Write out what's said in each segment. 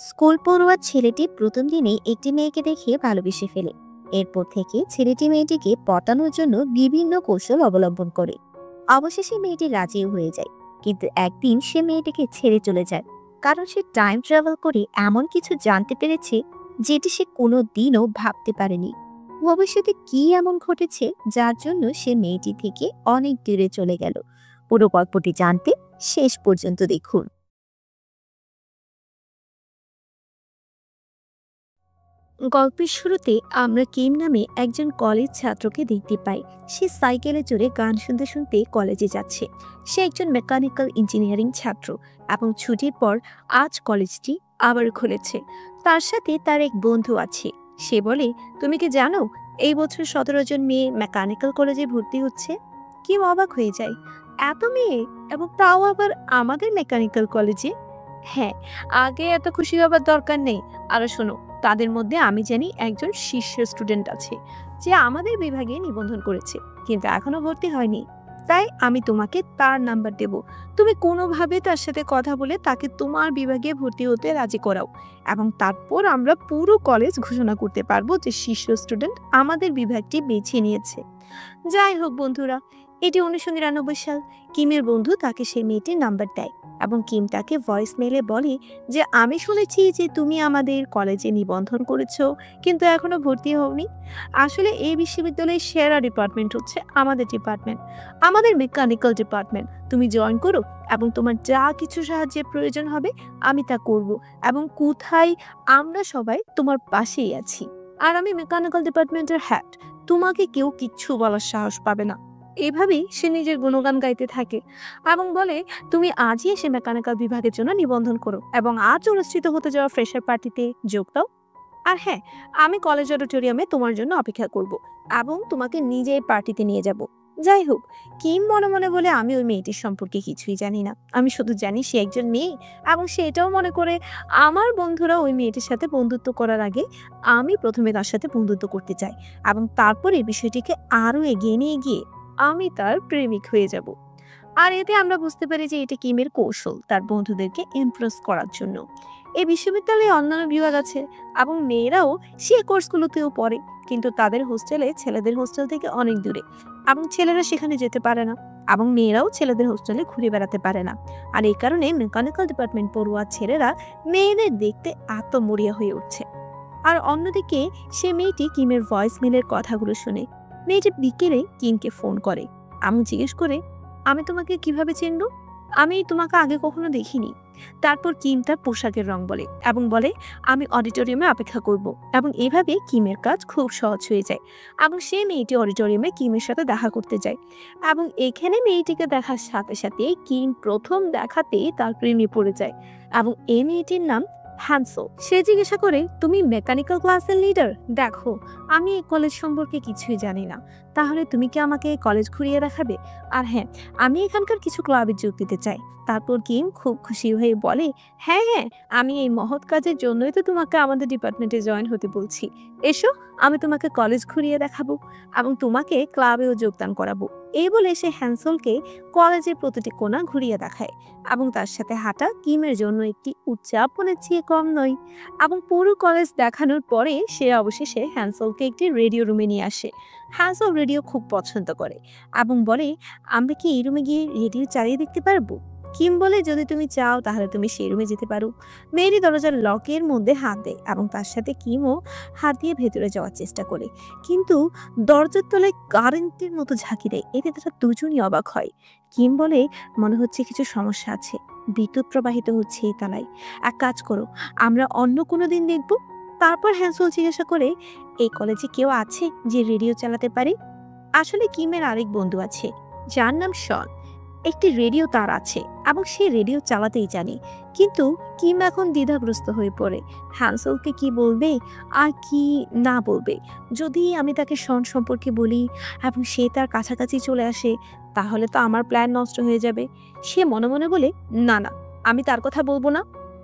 School পড়ুয়া ছেলেটি প্রথম দিনেই একটি মেয়েকে দেখে ভালোবেসে ফেলে। এরপর থেকে ছেলেটি মেয়েটিকে পটানোর জন্য বিভিন্ন কৌশল অবলম্বন করে। অবশেষে মেয়েটি রাজি হয়ে যায়, কিন্তু একদিন সে মেয়েটিকে ছেড়ে চলে যায়, কারণ সে টাইম ট্রাভেল করে এমন কিছু জানতে পেরেছে যেটি সে কোনো দিনও ভাবতে পারেনি। ভবিষ্যতে কি এমন ঘটেছে যার জন্য সে মেয়েটি থেকে অনেক দূরে চলে গেল? পুরো গল্পটি জানতে শেষ পর্যন্ত দেখুন। গল্পের শুরুতে আমরা কিম নামে একজন কলেজ ছাত্রকে দেখতে পাই। সে সাইকেলে চড়ে গান শুনতে শুনতে কলেজে যাচ্ছে। সে একজন মেকানিক্যাল ইঞ্জিনিয়ারিং ছাত্র এবং ছুটির পর আজ কলেজটি আবার খুলেছে। তার সাথে তার এক বন্ধু আছে। সে বলে, তুমি কি জানো এই বছর 17 জন মেয়ে মেকানিক্যাল কলেজে ভর্তি হচ্ছে? কিম অবাক হয়ে যায়। এত মেয়ে, এবং তাও আবার আমাদের মেকানিক্যাল কলেজে? হ্যাঁ, আগে এত খুশি হবার দরকার নেই। আর শোনো, তাদের মধ্যে আমি জানি একজন শীর্ষ স্টুডেন্ট আছে যে আমাদের বিভাগে নিবন্ধন করেছে, কিন্তু এখনো ভর্তি হয়নি। তাই আমি তোমাকে তার নাম্বার দেব। তুমি কোনোভাবে তার সাথে কথা বলে তাকে তোমার বিভাগে ভর্তি হতে রাজি করাও, এবং তারপর আমরা পুরো কলেজ ঘোষণা করতে পারবো যে শীর্ষ স্টুডেন্ট আমাদের বিভাগটি বেছে নিয়েছে। যাই হোক বন্ধুরা, এটি 1999 সাল। কিমের বন্ধু তাকে সেই মেয়েটির নাম্বার দেয়, এবং কিম তাকে ভয়েস মেলে বলে যে আমি শুনেছি যে তুমি আমাদের কলেজে নিবন্ধন করেছো, কিন্তু এখনো ভর্তি হওনি। আসলে এই বিশ্ববিদ্যালয়ের সেরা ডিপার্টমেন্ট হচ্ছে আমাদের ডিপার্টমেন্ট, আমাদের মেকানিক্যাল ডিপার্টমেন্ট। তুমি জয়েন করো, এবং তোমার যা কিছু সাহায্যের প্রয়োজন হবে আমি তা করব, এবং কোথায় আমরা সবাই তোমার পাশেই আছি। আর আমি মেকানিক্যাল ডিপার্টমেন্টের হেড, তোমাকে কেউ কিচ্ছু বলার সাহস পাবে না। এভাবেই সে নিজের গুণগান গাইতে থাকে এবং বলে, তুমি আজই এসে মেকানিক্যাল বিভাগের জন্য নিবন্ধন করো এবং আজ অনুষ্ঠিত হতে যাওয়া ফ্রেশার পার্টিতে যোগ দাও। আর হ্যাঁ, আমি কলেজ অডিটোরিয়ামে তোমার জন্য অপেক্ষা করব এবং তোমাকে নিজের পার্টিতে নিয়ে যাব। যাই হোক, কিম মনে মনে বলে, আমি ওই মেয়েটির সম্পর্কে কিছুই জানি না। আমি শুধু জানি সে একজন মেয়ে, এবং সে এটাও মনে করে আমার বন্ধুরা ওই মেয়েটির সাথে বন্ধুত্ব করার আগে আমি প্রথমে তার সাথে বন্ধুত্ব করতে চাই, এবং তারপর এই বিষয়টিকে আরো এগিয়ে নিয়ে গিয়ে আমি তার প্রেমিক হয়ে যাব। আর এতে আমরা বুঝতে পারি যে এটা কিমের কৌশল তার বন্ধুদেরকে ইমপ্রেস করার জন্য। এই বিশ্ববিদ্যালয়ে অন্যান্য বিভাগ আছে, এবং মেয়েরাও সে কোর্সগুলোতেও পড়ে, কিন্তু তাদের হোস্টেলে ছেলেদের হোস্টেল থেকে অনেক দূরে, এবং ছেলেরা সেখানে যেতে পারে না, এবং মেয়েরাও ছেলেদের হোস্টেলে ঘুরে বেড়াতে পারে না। আর এই কারণে মেকানিক্যাল ডিপার্টমেন্ট পড়ুয়া ছেলেরা মেয়েদের দেখতে আত্মমরিয়া হয়ে উঠছে। আর অন্যদিকে সে মেয়েটি কিমের ভয়েস মেলের কথাগুলো শুনে। মেয়েটি বিকেলে কিমকে ফোন করে। আমি জিজ্ঞেস করে, আমি তোমাকে কিভাবে চিনব? আমি তোমাকে আগে কখনো দেখিনি। তারপর কিম তার পোশাকের রং বলে এবং বলে, আমি অডিটোরিয়ামে অপেক্ষা করব। এবং এভাবে কিমের কাজ খুব সহজ হয়ে যায়, এবং সে মেয়েটি অডিটোরিয়ামে কিমের সাথে দেখা করতে যায়। এবং এখানে মেয়েটিকে দেখার সাথে সাথে কিম প্রথম দেখাতেই তার প্রেমে পড়ে যায়, এবং এই মেয়েটির নাম হ্যান্সো। সে জিজ্ঞাসা করে, তুমি মেকানিক্যাল ক্লাসের লিডার? দেখো, আমি এই কলেজ সম্পর্কে কিছুই জানি না, তাহলে তুমি কি আমাকে কলেজ ঘুরিয়ে দেখাবে? আর হ্যাঁ, আমি এখানকার কিছু ক্লাবে যোগ দিতে চাই। তারপর কিম খুব খুশি হয়ে বলে, হ্যাঁ হ্যাঁ, আমি এই মহৎ কাজের জন্যই তো তোমাকে আমাদের ডিপার্টমেন্টে জয়েন হতে বলছি। এসো, আমি তোমাকে কলেজ ঘুরিয়ে দেখাবো এবং তোমাকে ক্লাবেও যোগদান করাবো। এই বলে সে হ্যান্সলকে কলেজের প্রতিটি কোণা ঘুরিয়ে দেখায়, এবং তার সাথে হাঁটা কিমের জন্য একটি উদযাপনের চেয়ে কম নয়। এবং পুরো কলেজ দেখানোর পরে সে অবশেষে হ্যান্সলকে একটি রেডিও রুমে নিয়ে আসে। হ্যান্সল রেডিও খুব পছন্দ করে এবং বলে, আমরা কি এই রুমে গিয়ে রেডিও চালিয়ে দেখতে পারবো? কিম বলে, যদি তুমি চাও তাহলে তুমি সেই রুমে যেতে পারো। মেরি দরজার লকের মধ্যে হাত দেয় এবং তার সাথে কিমও হাত দিয়ে ভেতরে যাওয়ার চেষ্টা করে, কিন্তু দরজার তলায় কারেন্টের মতো ঝাঁকি দেয়। এতে তারা দুজনই অবাক হয়। কিম বলে, মনে হচ্ছে কিছু সমস্যা আছে, বিদ্যুৎ প্রবাহিত হচ্ছে এই তলায়। এক কাজ করো, আমরা অন্য কোনো দিন দেখব। তারপর হ্যান্সল জিজ্ঞাসা করে, এই কলেজে কেউ আছে যে রেডিও চালাতে পারে? আসলে কিমের আরেক বন্ধু আছে যার নাম শন। একটি রেডিও তার আছে এবং সে রেডিও চালাতেই জানে। কিন্তু কিম এখন দ্বিধাগ্রস্ত হয়ে পড়ে, হ্যান্সেলকে কি বলবে আর কি না বলবে। যদি আমি তাকে শন সম্পর্কে বলি এবং সে তার কাছাকাছি চলে আসে, তাহলে তো আমার প্ল্যান নষ্ট হয়ে যাবে। সে মনে মনে বলে, না না, আমি তার কথা বলবো না।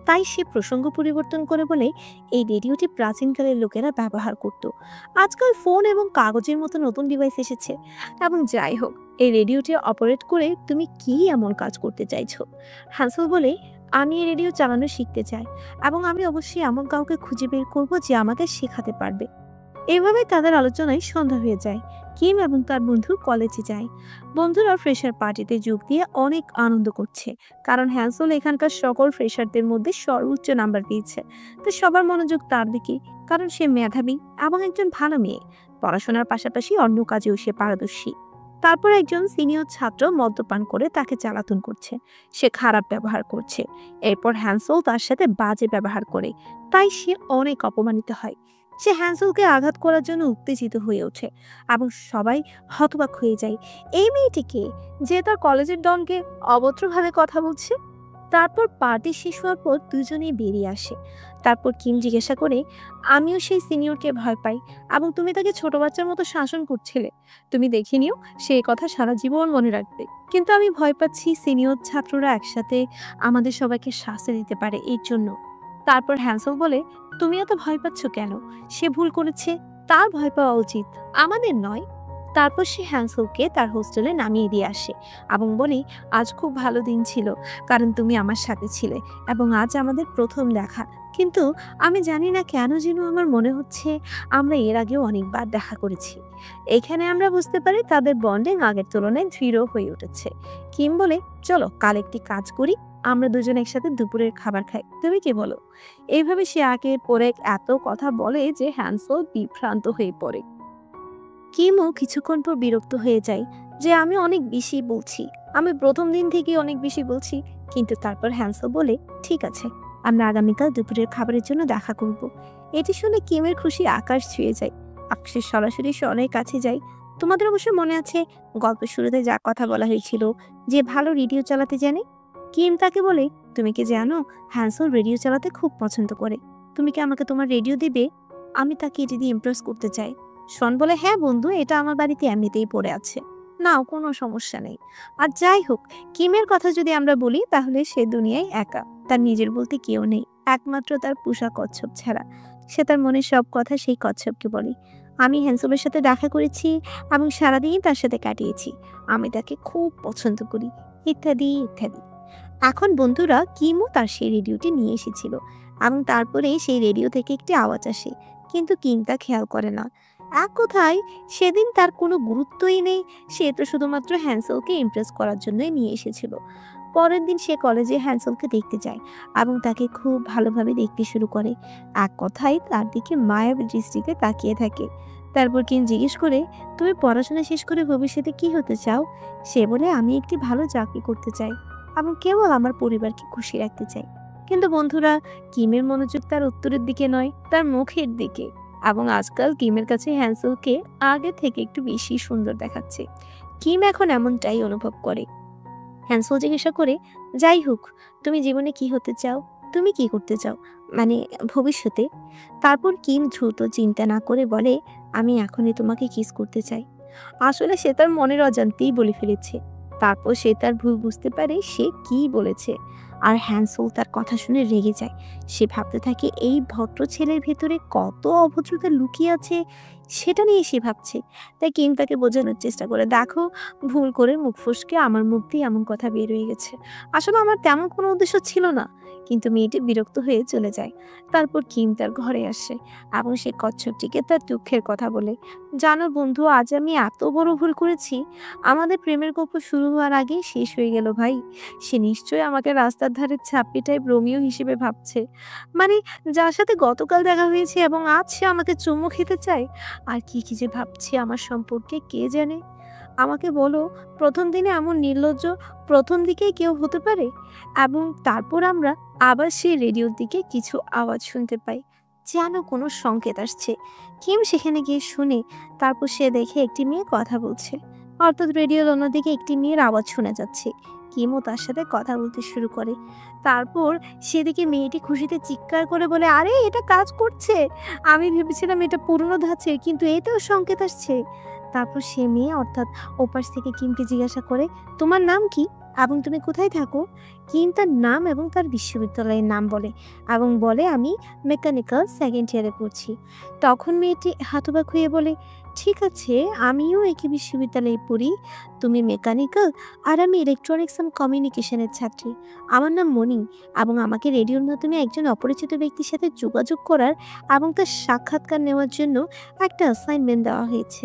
তাই সে প্রসঙ্গ পরিবর্তন করে বলে, এই রেডিওটি প্রাচীনকালের লোকেরা ব্যবহার করত, আজকাল ফোন এবং কাগজের মতো নতুন ডিভাইস এসেছে। এবং যাই হোক, এই রেডিওটি অপারেট করে তুমি কি এমন কাজ করতে চাইছো? হ্যান্সেল বলে, আমি এই রেডিও চালানো শিখতে চাই এবং আমি অবশ্যই এমন কাউকে খুঁজে বের করব যে আমাকে শেখাতে পারবে। এভাবে তাদের আলোচনায় সন্ধ্যা হয়ে যায়। কিম এবং তার বন্ধু কলেজে যায়। বন্ধুরা ফ্রেশার পার্টিতে যোগ দিয়ে অনেক আনন্দ করছে, কারণ হ্যান্সেল এখানকার সকল ফ্রেশারদের মধ্যে সর্বোচ্চ নাম্বার পেয়েছে। তো সবার মনোযোগ তার দিকে, কারণ সে মেধাবী এবং একজন ভালো মেয়ে। পড়াশোনার পাশাপাশি অন্য কাজেও সে পারদর্শী। তারপর একজন সিনিয়র ছাত্র মদ্যপান করে তাকে জ্বালাতন করছে, সে খারাপ ব্যবহার করছে। এরপর হ্যান্সেল তার সাথে বাজে ব্যবহার করে, তাই সে অনেক অপমানিত হয়। সে হ্যান্সেলকে আঘাত করার জন্য উত্তেজিত হয়ে ওঠে এবং সবাই হতবাক হয়ে যায়। এই মেয়েটিকে, যে তার কলেজের ডনকে অভদ্রভাবে কথা বলছে। তারপর পার্টি শেষ হওয়ার পর দুজনেই বেরিয়ে আসে। তারপর কিম জিজ্ঞাসা করে, আমিও সেই সিনিয়রকে ভয় পাই এবং তুমি তাকে ছোট বাচ্চার মতো শাসন করছিলে। তুমি দেখে নিও, সে এই কথা সারা জীবন মনে রাখবে। কিন্তু আমি ভয় পাচ্ছি সিনিয়র ছাত্ররা একসাথে আমাদের সবাইকে শাস্তি দিতে পারে, এর জন্য। তারপর হ্যান্সেল বলে, তুমি এত ভয় পাচ্ছ কেন? সে ভুল করেছে, তার ভয় পাওয়া উচিত, আমাদের নয়। তারপর সে হ্যান্সেলকে তার হোস্টেলে নামিয়ে দিয়ে আসে এবং বলে, আজ খুব ভালো দিন ছিল, কারণ তুমি আমার সাথে ছিলে এবং আজ আমাদের প্রথম দেখা। কিন্তু আমি জানি না কেন যেন আমার মনে হচ্ছে আমরা এর আগেও অনেকবার দেখা করেছি। এখানে আমরা বুঝতে পারি তাদের বন্ডিং আগের তুলনায় দৃঢ় হয়ে উঠেছে। কিম বলে, চলো কাল একটি কাজ করি, আমরা দুজন একসাথে দুপুরের খাবার খাই, তুমি কি বলো? এইভাবে সে একের পর এক এত কথা বলে যে হ্যান্সেল বিভ্রান্ত হয়ে পড়ে। কিমও কিছুক্ষণ পর বিরক্ত হয়ে যায় যে আমি অনেক বেশি বলছি, আমি প্রথম দিন থেকে অনেক বেশি বলছি। কিন্তু তারপর হ্যান্সেল বলে, ঠিক আছে, আমরা আগামীকাল দুপুরের খাবারের জন্য দেখা করব। এটি শুনে কিমের খুশি আকাশ ছুঁয়ে যায়। আকাশের সরাসরি সে অনেক কাছে যায়। তোমাদের অবশ্য মনে আছে গল্পের শুরুতে যা কথা বলা হয়েছিল, যে ভালো রেডিও চালাতে জানে। কিম তাকে বলে, তুমি কি জানো হ্যান্সেল রেডিও চালাতে খুব পছন্দ করে, তুমি কি আমাকে তোমার রেডিও দেবে? আমি তাকে এটি দিয়ে ইমপ্রেস করতে চাই। শন বলে, হ্যাঁ বন্ধু, এটা আমার বাড়িতে এমনিতেই পড়ে আছে, নাও, কোনো সমস্যা নেই। আর যাই হোক, কিমের কথা যদি আমরা বলি তাহলে সে দুনিয়ায় একা, তার নিজের বলতে কেউ নেই, একমাত্র তার পোষা কচ্ছপ ছাড়া। সে তার মনের সব কথা সেই কচ্ছপকে বলে। আমি হ্যান্সেলের সাথে দেখা করেছি এবং সারাদিন তার সাথে কাটিয়েছি, আমি তাকে খুব পছন্দ করি, ইত্যাদি ইত্যাদি। এখন বন্ধুরা কিমও তার সেই রেডিওটি নিয়ে এসেছিল এবং তারপরে সেই রেডিও থেকে একটি আওয়াজ আসে, কিন্তু কিম তা খেয়াল করে না। এক কথায় সেদিন তার কোনো গুরুত্বই নেই, সে তো শুধুমাত্র হ্যান্সেলকে ইমপ্রেস করার জন্যই নিয়ে এসেছিল। পরের দিন সে কলেজে হ্যান্সেলকে দেখতে যায় এবং তাকে খুব ভালোভাবে দেখতে শুরু করে। এক কথায় তার দিকে মায়াবী দৃষ্টিতে তাকিয়ে থাকে। তারপর কিম জিজ্ঞেস করে, তুমি পড়াশোনা শেষ করে ভবিষ্যতে কি হতে চাও? সে বলে, আমি একটি ভালো চাকরি করতে চাই এবং কেবল আমার পরিবারকে খুশি রাখতে চাই। কিন্তু বন্ধুরা, কিমের মনোযোগ তার উত্তরের দিকে নয়, তার মুখের দিকে। এবং আজকাল কিমের কাছে হ্যান্সেলকে আগে থেকে একটু বেশি সুন্দর দেখাচ্ছে। কিম এখন এমনটাই অনুভব করে। হ্যান্সেল জিজ্ঞাসা করে, যাই হোক, তুমি জীবনে কি হতে চাও? তুমি কি করতে চাও, মানে ভবিষ্যতে? তারপর কিম দ্রুত চিন্তা না করে বলে, আমি এখনই তোমাকে কিস করতে চাই। আসলে সে তার মনের অজান্তেই বলে ফেলেছে। তারপর সে তার ভুল বুঝতে পারে সে কি বলেছে। আর হ্যান্সেল তার কথা শুনে রেগে যায়। সে ভাবতে থাকে এই ভদ্র ছেলের ভেতরে কত অভদ্রতা লুকিয়ে আছে, সেটা নিয়ে সে ভাবছে। তাই কিম তাকে বোঝানোর চেষ্টা করে, দেখো, ভুল করে মুখ ফসকে আমার মুখ দিয়ে এমন কথা বের হয়ে গেছে, আসলে আমার তেমন কোনো উদ্দেশ্য ছিল না। কিন্তু মেয়েটি বিরক্ত হয়ে চলে যায়। তারপর কিম তার ঘরে আসে এবং সে কচ্ছপটিকে তার দুঃখের কথা বলে, জানো বন্ধু, আজ আমি এত বড় ভুল করেছি, আমাদের প্রেমের গল্প শুরু হওয়ার আগেই শেষ হয়ে গেল ভাই। সে নিশ্চয়ই আমাকে রাস্তার ধারে ছাপ্পি টাইপ রোমিও হিসেবে ভাবছে, মানে যার সাথে গতকাল দেখা হয়েছে এবং আজ সে আমাকে চুমু খেতে চায়। আর কি কি যে ভাবছি আমার সম্পর্কে কে জানে। আমাকে বলো, প্রথম দিনে এমন নির্লজ্জ প্রথম দিকেই কেউ হতে পারে? এবং তারপর আমরা আবার সেই রেডিওর দিকে কিছু আওয়াজ শুনতে পাই, যেন কোনো সংকেত আসছে। কিম সেখানে গিয়ে শুনে, তারপর সে দেখে একটি মেয়ে কথা বলছে, অর্থাৎ রেডিওর অন্যদিকে একটি মেয়ের আওয়াজ শোনা যাচ্ছে। কিমও তার সাথে কথা বলতে শুরু করে। তারপর সেদিকে মেয়েটি খুশিতে চিৎকার করে বলে, আরে এটা কাজ করছে, আমি ভেবেছিলাম এটা পুরনো ধাঁচে, কিন্তু এতেও সংকেত আসছে। তারপর সে মেয়ে অর্থাৎ ওপাশ থেকে কিমকে জিজ্ঞাসা করে, তোমার নাম কি এবং তুমি কোথায় থাকো? কিম তার নাম এবং তার বিশ্ববিদ্যালয়ের নাম বলে এবং বলে, আমি মেকানিক্যাল সেকেন্ড ইয়ারে পড়ছি। তখন মেয়েটি হতবাক হয়ে বলে, ঠিক আছে, আমিও একই বিশ্ববিদ্যালয়ে পড়ি। তুমি মেকানিক্যাল আর আমি ইলেকট্রনিক্স অ্যান্ড কমিউনিকেশনের ছাত্রী। আমার নাম মনি এবং আমাকে রেডিওর মাধ্যমে একজন অপরিচিত ব্যক্তির সাথে যোগাযোগ করার এবং তার সাক্ষাৎকার নেওয়ার জন্য একটা অ্যাসাইনমেন্ট দেওয়া হয়েছে।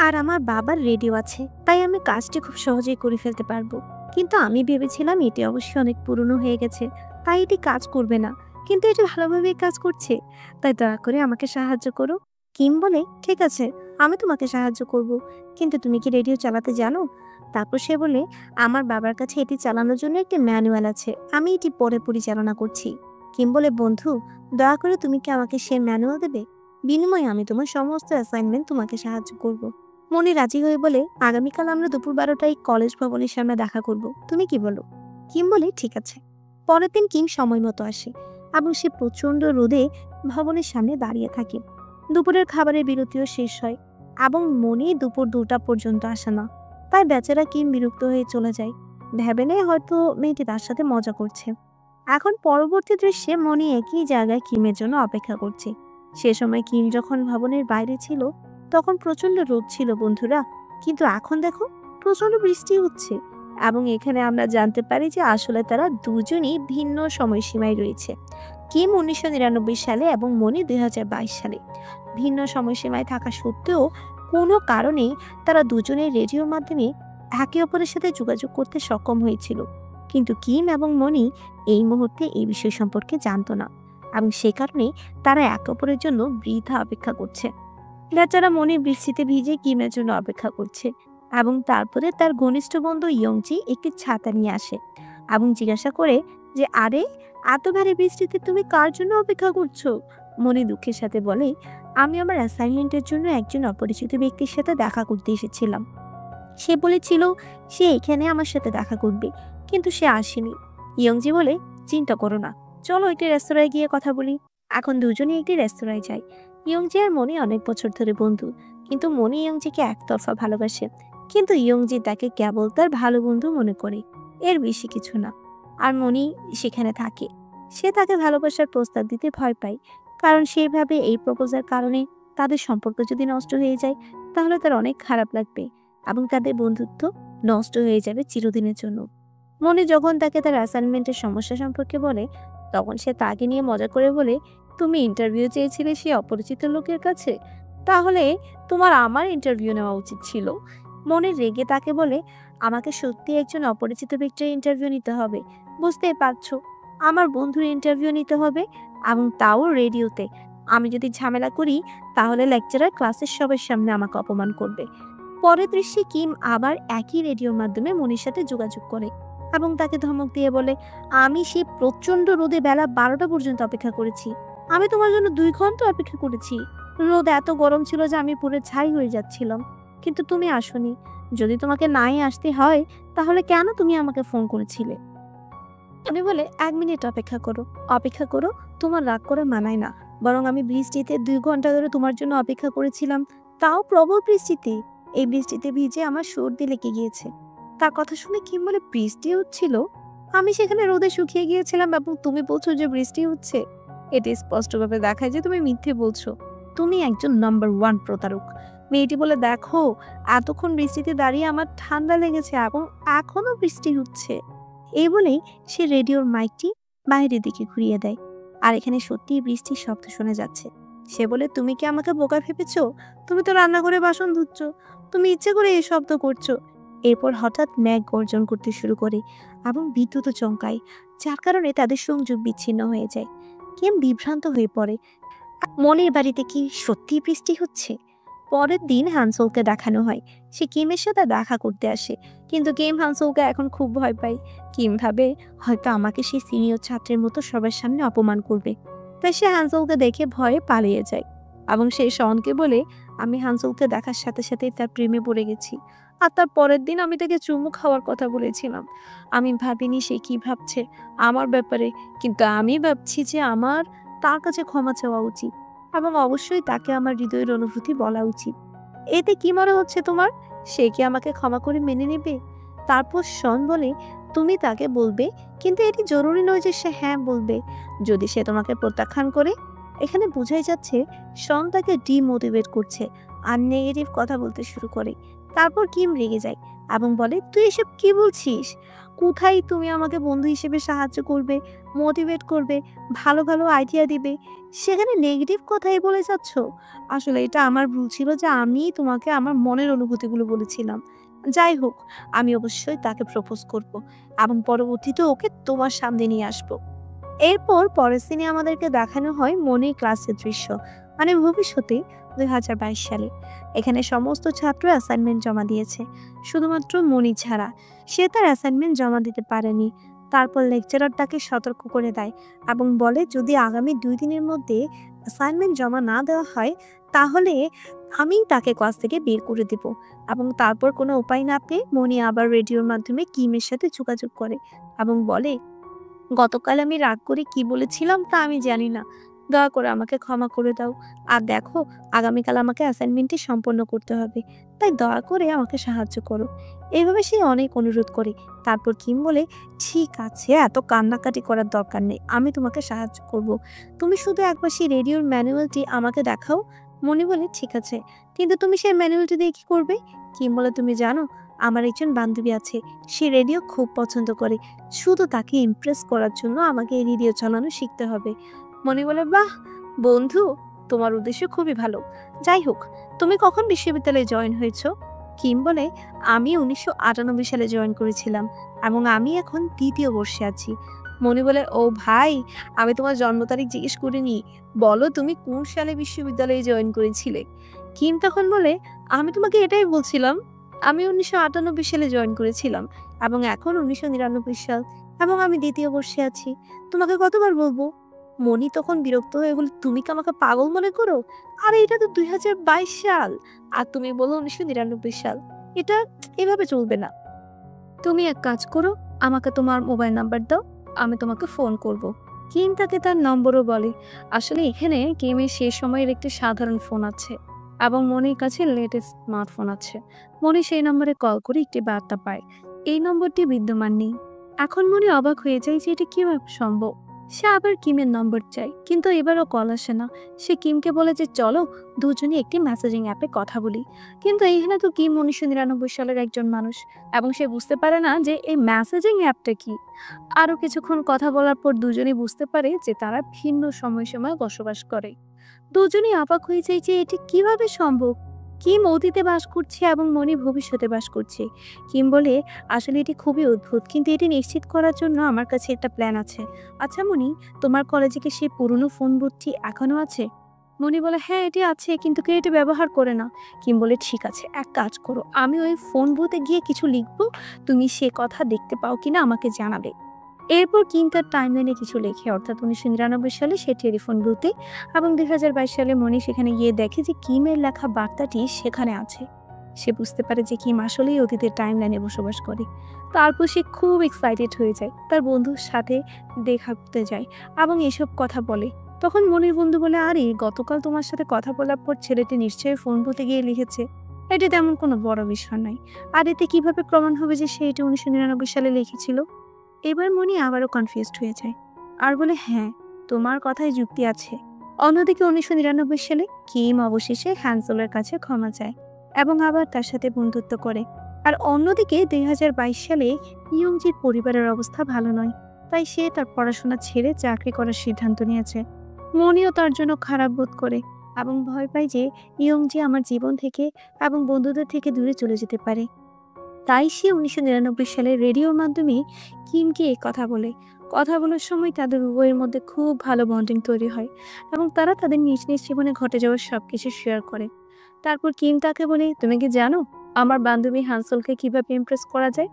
আর আমার বাবার রেডিও আছে, তাই আমি কাজটি খুব সহজেই করে ফেলতে পারবো। কিন্তু আমি ভেবেছিলাম এটি অবশ্যই অনেক পুরনো হয়ে গেছে, তাই এটি কাজ করবে না। কিন্তু এটি ভালোভাবেই কাজ করছে, তাই দয়া করে আমাকে সাহায্য করো। কিম বলে, ঠিক আছে, আমি তোমাকে সাহায্য করব। কিন্তু তুমি কি রেডিও চালাতে জানো? তারপর সে বলে, আমার বাবার কাছে এটি চালানোর জন্য একটি ম্যানুয়াল আছে, আমি এটি পরে পরিচালনা করছি। কিম বলে, বন্ধু, দয়া করে তুমি কি আমাকে সে ম্যানুয়াল দেবে? বিনিময়ে আমি তোমার সমস্ত অ্যাসাইনমেন্ট তোমাকে সাহায্য করব। মনি রাজি হয়ে বলে, আগামীকাল আমরা দুপুর 12টায় কলেজ ভবনের সামনে দেখা করব, তুমি কি বলো? কিম বলে, ঠিক আছে। পরের দিন কিম সময় মতো আসে এবং সে প্রচন্ড রোদে ভবনের সামনে দাঁড়িয়ে থাকে। দুপুরের খাবারের বিরতিও শেষ হয় এবং মনি দুপুর 2টা পর্যন্ত আসে না। তাই বেচারা কিম বিরক্ত হয়ে চলে যায়, ভেবে নেয় হয়তো মেয়েটি তার সাথে মজা করছে। এখন পরবর্তী দৃশ্যে মনি একই জায়গায় কিমের জন্য অপেক্ষা করছে। সে সময় কিম যখন ভবনের বাইরে ছিল তখন প্রচন্ড রোদ ছিল বন্ধুরা, কিন্তু এখন দেখো প্রচন্ড বৃষ্টি হচ্ছে। এবং এখানে আমরা জানতে পারি যে আসলে তারা দুজনই ভিন্ন সময়সীমায় রয়েছে। কিম 1999 সালে এবং মনি 2022 সালে। ভিন্ন সময়সীমায় থাকা সত্ত্বেও কোনো কারণেই তারা দুজনের রেডিওর মাধ্যমে একে অপরের সাথে যোগাযোগ করতে সক্ষম হয়েছিল। কিন্তু কিম এবং মনি এই মুহূর্তে এই বিষয় সম্পর্কে জানতো না এবং সে কারণে তারা একে অপরের জন্য বৃথা অপেক্ষা করছে। বেচারা মনি বৃষ্টিতে ভিজে কিমের জন্য অপেক্ষা করছে এবং তারপরে তার ঘনিষ্ঠ বন্ধু ইয়ংজি একটি ছাতা নিয়ে আসে এবং জিজ্ঞাসা করে যে, আরে এত ভারী বৃষ্টিতে তুমি কার জন্য অপেক্ষা করছো? মনি দুঃখের সাথে বলে, আমি আমার অ্যাসাইনমেন্টের জন্য একজন অপরিচিত ব্যক্তির সাথে দেখা করতে এসেছিলাম। সে বলেছিল সে এখানে আমার সাথে দেখা করবে, কিন্তু সে আসেনি। ইয়ংজি বলে, চিন্তা করো না, চলো একটি রেস্তোরাঁয় গিয়ে কথা বলি। এখন দুজনেই একটি রেস্তোরাঁয় যায়। ইয়ংজি আর মনি অনেক বছর ধরে বন্ধু, কিন্তু মনি ইয়ংজিকে একতরফা ভালোবাসে। কিন্তু ইয়ংজি তাকে কেবল তার ভালো বন্ধু মনে করে, এর বেশি কিছু না। আর মনি সেখানে থাকে। সে তাকে ভালোবাসার প্রস্তাব দিতে ভয় পায়, কারণ সেইভাবে এই প্রপোজার কারণে তাদের সম্পর্ক যদি নষ্ট হয়ে যায় তাহলে তার অনেক খারাপ লাগবে এবং তাদের বন্ধুত্ব নষ্ট হয়ে যাবে চিরদিনের জন্য। মনি যখন তাকে তার অ্যাসাইনমেন্টের সমস্যা সম্পর্কে বলে তখন সে তাকে নিয়ে মজা করে বলে, তুমি ইন্টারভিউ চেয়েছিলে সেই অপরিচিত লোকের কাছে, তাহলে তোমার আমার ইন্টারভিউ নেওয়া উচিত ছিল। মনে রেগে তাকে বলে, আমাকে সত্যি একজন অপরিচিত ব্যক্তির ইন্টারভিউ নিতে হবে, বুঝতেই পারছো, আমার বন্ধুর ইন্টারভিউ নিতে হবে এবং তাও রেডিওতে। আমি যদি ঝামেলা করি তাহলে লেকচারার ক্লাসের সবার সামনে আমাকে অপমান করবে। পরের দৃশ্যে কিম আবার একই রেডিওর মাধ্যমে মনির সাথে যোগাযোগ করে এবং তাকে ধমক দিয়ে বলে, আমি সেই প্রচন্ড রোদে বেলা 12টা পর্যন্ত অপেক্ষা করেছি। আমি তোমার জন্য 2 ঘন্টা অপেক্ষা করেছি। রোদ এত গরম ছিল যে আমি পুরো ছাই হয়ে যাচ্ছিলাম, কিন্তু তুমি আসোনি। যদি তোমাকে নাই আসতে হয় তাহলে কেন তুমি আমাকে ফোন করেছিলে? উনি বলে, 1 মিনিট অপেক্ষা করো, অপেক্ষা করো, তোমার রাগ করে মানায় না। বরং আমি বৃষ্টিতে 2 ঘন্টা ধরে তোমার জন্য অপেক্ষা করেছিলাম, তাও প্রবল বৃষ্টিতে। এই বৃষ্টিতে ভিজে আমার সর্দি লেগে গিয়েছে। তার কথা শুনে কিম বলে, বৃষ্টি হচ্ছিল? আমি সেখানে রোদে শুকিয়ে গিয়েছিলাম এবং তুমি বলছো যে বৃষ্টি হচ্ছে? এটি স্পষ্টভাবে দেখায় যে তুমি মিথ্যে বলছো। তুমি একজন নাম্বার 1 প্রতারক। মেয়েটি বলে, দেখো, এতক্ষণ বৃষ্টিতে দাঁড়িয়ে আমার ঠান্ডা লেগেছে এবং এখনো বৃষ্টি হচ্ছে। এই বলেই সে রেডিওর মাইকটি বাইরের দিকে ঘুরিয়ে দেয় আর এখানে সত্যিই বৃষ্টির শব্দ শোনা যাচ্ছে। সে বলে, তুমি কি আমাকে বোকা ভেবেছো? তুমি তো রান্নাঘরে বাসন ধুচ্ছ, তুমি ইচ্ছে করে এই শব্দ করছো। এরপর হঠাৎ মেঘ গর্জন করতে শুরু করে এবং বিদ্যুৎ চমকায়, যার কারণে তাদের সংযোগ বিচ্ছিন্ন হয়ে যায়। কিম বিভ্রান্ত হয়ে পড়ে, মনির বাড়িতে কি সত্যি বৃষ্টি হচ্ছে? পরের দিন হানসোলকে দেখানো হয়। সে কিমের সাথে দেখা করতে আসে, কিন্তু কিম হানসোলকে এখন খুব ভয় পায়। কিম ভাবে হয়তো আমাকে সেই সিনিয়র ছাত্রের মতো সবার সামনে অপমান করবে, তাই সে হানসোলকে দেখে ভয়ে পালিয়ে যায় এবং সে শনকে বলে, আমি হানসোলকে দেখার সাথে সাথেই তার প্রেমে পড়ে গেছি আর তার পরের দিন আমি তাকে চুমু খাওয়ার কথা বলেছিলাম। আমি ভাবিনি সে কি ভাবছে আমার ব্যাপারে, কিন্তু আমি ভাবছি যে আমার তার কাছে ক্ষমা চাওয়া উচিত এবং অবশ্যই তাকে আমার হৃদয়ের অনুভূতি বলা উচিত। এতে কি মনে হচ্ছে তোমার? সে কি আমাকে ক্ষমা করে মেনে নেবে? তারপর শন বলে, তুমি তাকে বলবে, কিন্তু এটি জরুরি নয় যে সে হ্যাঁ বলবে। যদি সে তোমাকে প্রত্যাখ্যান করে, এখানে বোঝাই যাচ্ছে শন তাকে ডিমোটিভেট করছে আর নেগেটিভ কথা বলতে শুরু করে। তারপর কিম রেগে যায় এবং বলে, তুই এসব কি বলছিস? কোথায় তুমি আমাকে বন্ধু হিসেবে সাহায্য করবে, মোটিভেট করবে, ভালো ভালো আইডিয়া দিবে, সেখানে নেগেটিভ কথাই বলে যাচ্ছ? আসলে এটা আমার ভুল ছিল যে আমি তোমাকে আমার মনের অনুভূতিগুলো বলেছিলাম। যাই হোক, আমি অবশ্যই তাকে প্রপোজ করব এবং পরবর্তীতে ওকে তোমার সামনে নিয়ে আসবো। এরপর পরের সিনে আমাদেরকে দেখানো হয় মনির ক্লাসের দৃশ্য, মানে ভবিষ্যতে 2022 সালে। এখানে সমস্ত ছাত্র অ্যাসাইনমেন্ট জমা দিয়েছে, শুধুমাত্র মনি ছাড়া। সে তার অ্যাসাইনমেন্ট জমা দিতে পারেনি। তারপর লেকচারার তাকে সতর্ক করে দেয় এবং বলে, যদি আগামী 2 দিনের মধ্যে অ্যাসাইনমেন্ট জমা না দেওয়া হয় তাহলে আমি তাকে ক্লাস থেকে বের করে দেব। এবং তারপর কোনো উপায় না পেয়ে মনি আবার রেডিওর মাধ্যমে কিমের সাথে যোগাযোগ করে এবং বলে, গতকাল আমি রাগ করে কি বলেছিলাম তা আমি জানি না। দয়া করে আমাকে ক্ষমা করে দাও। আর দেখো, আগামীকাল আমাকে অ্যাসাইনমেন্টটি সম্পন্ন করতে হবে। তাই দয়া করে আমাকে সাহায্য করো। এইভাবে সে অনেক অনুরোধ করে। তারপর কিম বলে, ঠিক আছে, এত কান্নাকাটি করার দরকার নেই। আমি তোমাকে সাহায্য করব। তুমি শুধু একবার সেই রেডিওর ম্যানুয়ালটি আমাকে দেখাও। মনি বলে, ঠিক আছে। কিন্তু তুমি সেই ম্যানুয়ালটি দিয়ে কি করবে? কিম বলে, তুমি জানো, আমার একজন বান্ধবী আছে। সে রেডিও খুব পছন্দ করে। শুধু তাকে ইমপ্রেস করার জন্য আমাকে এই রেডিও চালানো শিখতে হবে। মনি বলে, বাহ বন্ধু, তোমার উদ্দেশ্য খুবই ভালো। যাই হোক, তুমি কখন বিশ্ববিদ্যালয়ে জয়েন হয়েছো? কিম বলে, আমি 1998 সালে জয়েন করেছিলাম এবং আমি এখন 2য় বর্ষে আছি। মনি বলে, ও ভাই, আমি তোমার জন্ম তারিখ জিজ্ঞেস করিনি। বলো তুমি কোন সালে বিশ্ববিদ্যালয়ে জয়েন করেছিলে? কিম তখন বলে, আমি তোমাকে এটাই বলছিলাম। আমি 1998 সালে জয়েন করেছিলাম এবং এখন 1999 সাল এবং আমি 2য় বর্ষে আছি। তোমাকে কতবার বলবো? মনি তখন বিরক্ত হয়ে বলে, তুমি কি আমাকে পাগল মনে করো? আরে এটা তো 2022 সাল আর তুমি বলো 1999 সাল। এটা এভাবে চলবে না। তুমি এক কাজ করো, আমাকে তোমার মোবাইল নাম্বার দাও, আমি তোমাকে ফোন করব। কিম তাকে তার নম্বরও বলে। আসলে এখানে কিমের সেই সময়ের একটি সাধারণ ফোন আছে এবং মনির কাছে লেটেস্ট স্মার্টফোন আছে। মনি সেই নম্বরে কল করে একটি বার্তা পায়, এই নম্বরটি বিদ্যমান নেই। এখন মনি অবাক হয়ে যায় যে এটা কিভাবে সম্ভব। সে আবার কিমের নম্বর চায়, কিন্তু এবারও কল আসে না। সে কিমকে বলে যে চলো দুজনে একটি মেসেজিং অ্যাপে কথা বলি। কিন্তু এইখানে তো কিম 1999 সালের একজন মানুষ এবং সে বুঝতে পারে না যে এই মেসেজিং অ্যাপটা কি। আরও কিছুক্ষণ কথা বলার পর দুজনেই বুঝতে পারে যে তারা ভিন্ন সময় বসবাস করে। দুজনেই অবাক হয়ে যায় যে এটি কিভাবে সম্ভব। কিম অতীতে বাস করছে এবং মনি ভবিষ্যতে বাস করছে। কিম বলে, আসলে এটি খুবই অদ্ভুত, কিন্তু এটি নিশ্চিত করার জন্য আমার কাছে একটা প্ল্যান আছে। আচ্ছা মনি, তোমার কলেজে কি সেই পুরনো ফোন বুথটি এখনো আছে? মনি বলে, হ্যাঁ এটি আছে, কিন্তু কেউ এটি ব্যবহার করে না। কিম বলে, ঠিক আছে, এক কাজ করো, আমি ওই ফোন বুথে গিয়ে কিছু লিখবো, তুমি সে কথা দেখতে পাও কিনা আমাকে জানাবে। এরপর কিম তার টাইমলাইনে কিছু লেখে, অর্থাৎ 1999 সালে সে টেলিফোন বুথে এবং 2022 সালে মনি সেখানে গিয়ে দেখে যে কিমের লেখা বার্তাটি সেখানে আছে। সে বুঝতে পারে যে কিম আসলেই অতীতের টাইমলাইনে বসবাস করে। তারপর সে খুব এক্সাইটেড হয়ে যায়, তার বন্ধুর সাথে দেখা করতে যায় এবং এসব কথা বলে। তখন মনির বন্ধু বলে, আরে গতকাল তোমার সাথে কথা বলার পর ছেলেটি নিশ্চয়ই ফোন বুথে গিয়ে লিখেছে। এটা তেমন কোনো বড় বিষয় নয়। আর এতে কিভাবে প্রমাণ হবে যে সে এটি 1999 সালে লিখেছিল? এবার মনি আবারও কনফিউজড হয়ে যায় আর বলে, হ্যাঁ তোমার কথায় যুক্তি আছে। অন্যদিকে 1999 সালে কিম অবশেষে হ্যানসেলের কাছে ক্ষমা চায় এবং আবার তার সাথে বন্ধুত্ব করে। আর অন্যদিকে 2022 সালে ইয়ংজির পরিবারের অবস্থা ভালো নয়, তাই সে তার পড়াশোনা ছেড়ে চাকরি করার সিদ্ধান্ত নিয়েছে। মনিও তার জন্য খারাপ বোধ করে এবং ভয় পায় যে ইয়ংজি আমার জীবন থেকে এবং বন্ধুদের থেকে দূরে চলে যেতে পারে। তাই সে 1999 সালে রেডিওর মাধ্যমে কিমকে কথা বলে। কথা বলার সময় তাদের উভয়ের মধ্যে খুব ভালো বন্ডিং তৈরি হয় এবং তারা তাদের নিজ নিজ জীবনে ঘটে যাওয়া সবকিছু শেয়ার করে। তারপর কিম তাকে বলে, তুমি কি জানো আমার বান্ধবী হানসলকে কিভাবে ইমপ্রেস করা যায়?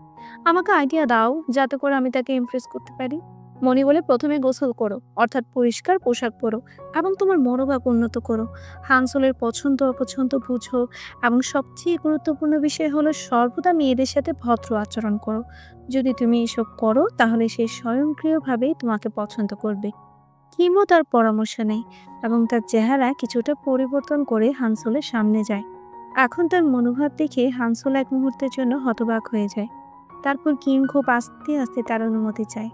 আমাকে আইডিয়া দাও যাতে করে আমি তাকে ইমপ্রেস করতে পারি। মনি বলে, প্রথমে গোসল করো, অর্থাৎ পরিষ্কার পোশাক পরো এবং তোমার মনোভাব উন্নত করো। হানসলের পছন্দ অপছন্দ বুঝো এবং সবচেয়ে গুরুত্বপূর্ণ বিষয় হলো সর্বদা মেয়েদের সাথে ভদ্র আচরণ করো। যদি তুমি এসব করো তাহলে সে স্বয়ংক্রিয়ভাবেই তোমাকে পছন্দ করবে। কিমও তার পরামর্শ নেয় এবং তার চেহারা কিছুটা পরিবর্তন করে হানসলের সামনে যায়। এখন তার মনোভাব দেখে হানসল এক মুহূর্তের জন্য হতবাক হয়ে যায়। তারপর কিম খুব আস্তে আস্তে তার অনুমতি চায়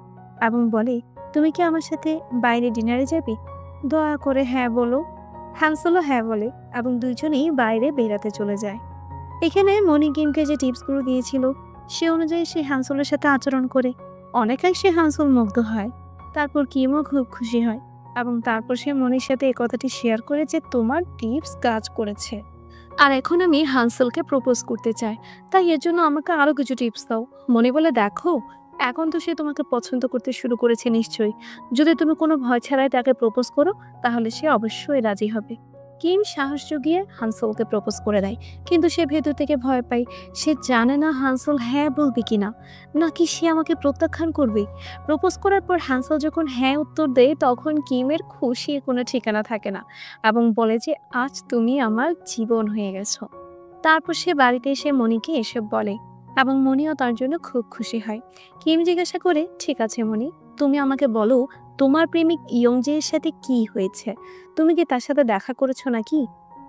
এবং বলে, তুমি কি আমার সাথে বাইরে ডিনারে যাবে? দয়া করে হ্যাঁ বলো। হ্যান্সেলও হ্যাঁ বলে এবং দুইজনেই বাইরে বেড়াতে চলে যায়। এখানে মনি কিমকে যে টিপসগুলো দিয়েছিল সে অনুযায়ী সে হ্যান্সেলের সাথে আচরণ করে অনেকাংশে হ্যান্সেল মুগ্ধ হয়। তারপর কিমও খুব খুশি হয় এবং তারপর সে মনির সাথে এই কথাটি শেয়ার করে যে তোমার টিপস কাজ করেছে আর এখন আমি হ্যান্সেলকে প্রপোজ করতে চাই, তাই এর জন্য আমাকে আরো কিছু টিপস দাও। মনি বলে দেখো, এখন তো সে তোমাকে পছন্দ করতে শুরু করেছে নিশ্চয়ই, যদি তুমি কোনো ভয় ছাড়াই তাকে প্রপোজ করো তাহলে সে অবশ্যই রাজি হবে। কিম সাহস জুগিয়ে হানসেলকে প্রপোজ করে দেয়, কিন্তু সে ভেতর থেকে ভয় পায়। সে জানে না হানসেল হ্যাঁ বলবে কিনা, নাকি সে আমাকে প্রত্যাখ্যান করবে। প্রপোজ করার পর হানসেল যখন হ্যাঁ উত্তর দেয় তখন কিমের খুশির কোনো ঠিকানা থাকে না এবং বলে যে আজ তুমি আমার জীবন হয়ে গেছো। তারপর সে বাড়িতে এসে মনিকে এসব বলে এবং মনিও তার জন্য খুব খুশি হয়। কিম জিজ্ঞাসা করে ঠিক আছে মনি, তুমি আমাকে বলো তোমার প্রেমিক ইয়ংজের সাথে কি হয়েছে, তুমি কি তার সাথে দেখা করেছো নাকি?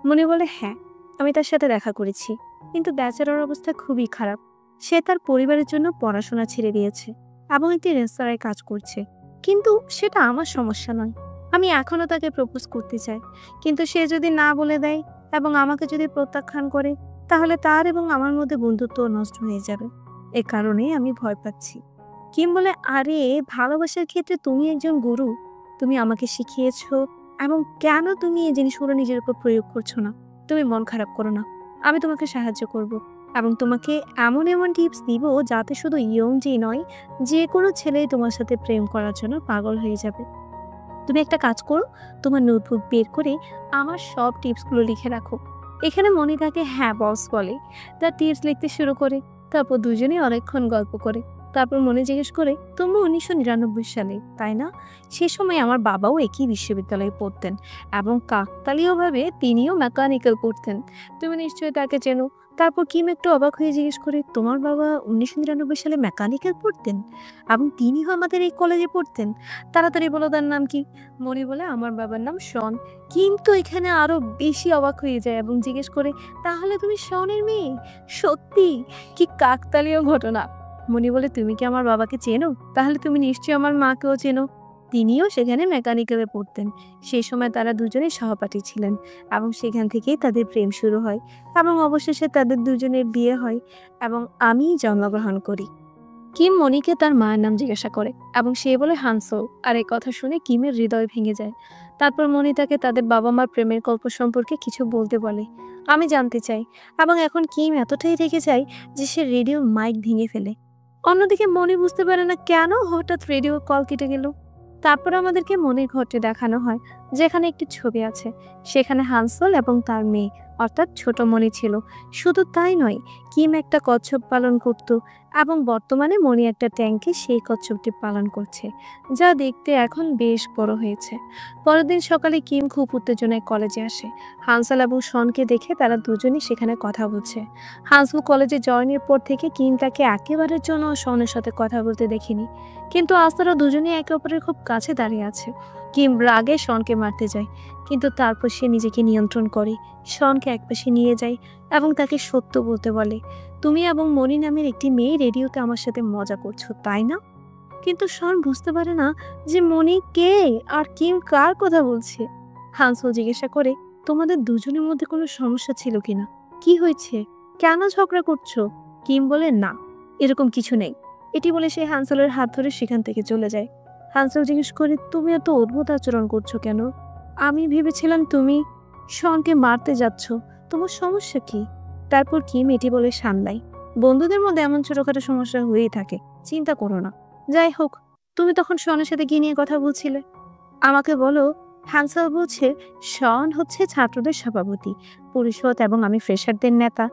মনি বলে হ্যাঁ, আমি তার সাথে দেখা করেছি, কিন্তু বেচারার অবস্থা খুবই খারাপ। সে তার পরিবারের জন্য পড়াশোনা ছেড়ে দিয়েছে এবং একটি রেস্তোরাঁয় কাজ করছে। কিন্তু সেটা আমার সমস্যা নয়, আমি এখনো তাকে প্রপোজ করতে চাই, কিন্তু সে যদি না বলে দেয় এবং আমাকে যদি প্রত্যাখ্যান করে তাহলে তার এবং আমার মধ্যে বন্ধুত্ব নষ্ট হয়ে যাবে। এ কারণেই আমি ভয় পাচ্ছি। কিম বলে আরে ভালোবাসার ক্ষেত্রে তুমি একজন গুরু, তুমি আমাকে শিখিয়েছো এবং কেন তুমি এই জিনিসগুলো নিজের উপর প্রয়োগ করছো না? তুমি মন খারাপ করো না, আমি তোমাকে সাহায্য করব এবং তোমাকে এমন এমন টিপস দিব যাতে শুধু ইয়ংজি নয়, যে কোনো ছেলেই তোমার সাথে প্রেম করার জন্য পাগল হয়ে যাবে। তুমি একটা কাজ করো, তোমার নোটবুক বের করে আমার সব টিপসগুলো লিখে রাখো। এখানে মনি তাকে হ্যাঁ বস বলে, তার টিপস লিখতে শুরু করে। তারপর দুজনেই অনেকক্ষণ গল্প করে। তারপর মনে জিজ্ঞেস করে তুমি 1999 সালে, তাই না? সে সময় আমার বাবাও একই বিশ্ববিদ্যালয়ে পড়তেন এবং কাকতালীয়ভাবে তিনিও মেকানিক্যাল পড়তেন, তুমি নিশ্চয়ই তাকে চেনো। তারপর কিম একটু অবাক হয়ে জিজ্ঞেস করে তোমার বাবা 1999 সালে মেকানিক্যাল পড়তেন এবং তিনিও আমাদের এই কলেজে পড়তেন? তাড়াতাড়ি বলো তার নাম কি। মনি বলে আমার বাবার নাম শন। কিন্তু এখানে আরো বেশি অবাক হয়ে যায় এবং জিজ্ঞেস করে তাহলে তুমি শনের মেয়ে? সত্যি? কি কাকতালীয় ঘটনা। মনি বলে তুমি কি আমার বাবাকে চেনো? তাহলে তুমি নিশ্চয়ই আমার মাকেও চেনো, তিনিও সেখানে মেকানিক্যালে পড়তেন। সেই সময় তারা দুজনেই সহপাঠী ছিলেন এবং সেখান থেকেই তাদের প্রেম শুরু হয় এবং অবশেষে তাদের দুজনের বিয়ে হয় এবং আমি জন্মগ্রহণ করি। কিম মনিকে তার মায়ের নাম জিজ্ঞাসা করে এবং সে বলে হানসো, আর এই কথা শুনে কিমের হৃদয় ভেঙে যায়। তারপর মনি তাকে তাদের বাবা মার প্রেমের গল্প সম্পর্কে কিছু বলতে বলে। আমি জানতে চাই এবং এখন কিম এতটাই রেগে যায় যে সে রেডিও মাইক ভেঙে ফেলে। অন্যদিকে মনি বুঝতে পারে না কেন হঠাৎ রেডিও কল কেটে গেল। তারপর আমাদেরকে মনির ঘরটি দেখানো হয়, যেখানে একটি ছবি আছে। সেখানে হানসল এবং তার মেয়ে অর্থাৎ ছোট মনি ছিল। শুধু তাই নয়, কিম একটা কচ্ছপ পালন করত এবং বর্তমানে মনি একটা ট্যাঙ্কে সেই কচ্ছপটি পালন করছে, যা দেখতে এখন বেশ বড় হয়েছে। পরের দিন সকালে কিম খুব উত্তেজনায় কলেজে আসে। হানসল এবং শনকে দেখে তারা দুজনই সেখানে কথা বলছে। হানসল কলেজে জয়েনের পর থেকে কিম তাকে একেবারের জন্য শনের সাথে কথা বলতে দেখিনি, কিন্তু আজ তারা দুজনেই একে অপরের খুব কাছে দাঁড়িয়ে আছে। কিম রাগে শনকে মারতে যায়, কিন্তু তারপর সে নিজেকে নিয়ন্ত্রণ করে, শনকে একপাশে নিয়ে যায় এবং তাকে সত্য বলতে বলে তুমি এবং মনি নামের একটি মেয়ে রেডিওতে আমার সাথে মজা করছো, তাই না? কিন্তু শন বুঝতে পারে না যে মনি কে আর কিম কার কথা বলছে। হানসল জিজ্ঞাসা করে তোমাদের দুজনের মধ্যে কোনো সমস্যা ছিল কিনা, কি হয়েছে, কেন ঝগড়া করছো? কিম বলে না, এরকম কিছু নেই। এটি বলে সে হানসলের হাত ধরে সেখান থেকে চলে যায়। হানসল জিজ্ঞেস করে তুমি এত অদ্ভুত আচরণ করছো কেন? আমি ভেবেছিলাম তুমি শনকে মারতে যাচ্ছ, তোমার সমস্যা কি? তারপর কিম এটি বলে সামলাই বন্ধুদের মধ্যে এমন ছোটখাটো সমস্যা হয়েই থাকে, চিন্তা করো না। যাই হোক, তুমি তখন শনের সাথে কি নিয়ে কথা বলছিলে আমাকে বলো। হ্যান্সেল বলছে শন হচ্ছে ছাত্রদের সভাপতি পরিষদ এবং আমি ফ্রেশারদের নেতা।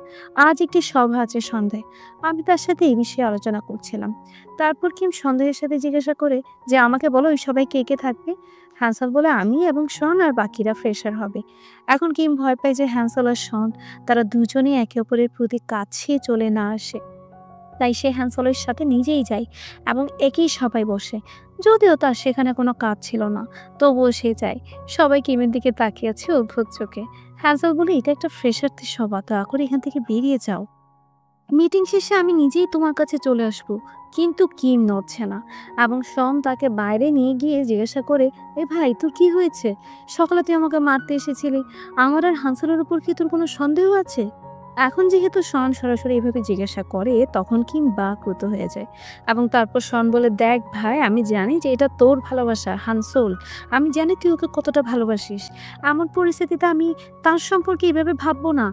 আজ একটি সভা আছে সন্ধ্যায়, আমি তার সাথে এই বিষয়ে আলোচনা করছিলাম। তারপর কিম সন্দেহের সাথে জিজ্ঞাসা করে যে আমাকে বলো ওই সবাই কে কে থাকবে। হ্যান্সেল বলে আমি এবং শন আর বাকিরা ফ্রেশার হবে। এখন কিম ভয় পায় যে হ্যান্সেল আর শন তারা দুজনেই একে অপরের প্রতি কাছে চলে না আসে, তাই সে হ্যান্সেলের সাথে নিজেই যায় এবং একই সবাই বসে। যদিও তার সেখানে কোনো কাজ ছিল না, তবুও সে যায়। সবাই কিমের দিকে তাকিয়ে আছে অদ্ভুত চোখে। হ্যান্সেল বলে এটা একটা ফ্রেশারদের সভা, দয়া করে এখান থেকে বেরিয়ে যাও। মিটিং শেষে আমি নিজেই তোমার কাছে চলে আসবো, কিন্তু কিম নড়ছে না এবং শন তাকে বাইরে নিয়ে গিয়ে জিজ্ঞাসা করে, এ ভাই তোর কি হয়েছে? সকালে তুই আমাকে মারতে এসেছিলি, আমার আর হানসেলের উপর কি তোর কোনো সন্দেহ আছে? এখন যেহেতু শন সরাসরি এভাবে জিজ্ঞাসা করে তখন কিম বাকরুদ্ধ হয়ে যায় এবং তারপর শন বলে, দেখ ভাই, আমি জানি যে এটা তোর ভালোবাসা হানসোল, আমি জানি তুই ওকে কতটা ভালোবাসিস। এমন পরিস্থিতিতে আমি তার সম্পর্কে এভাবে ভাববো না,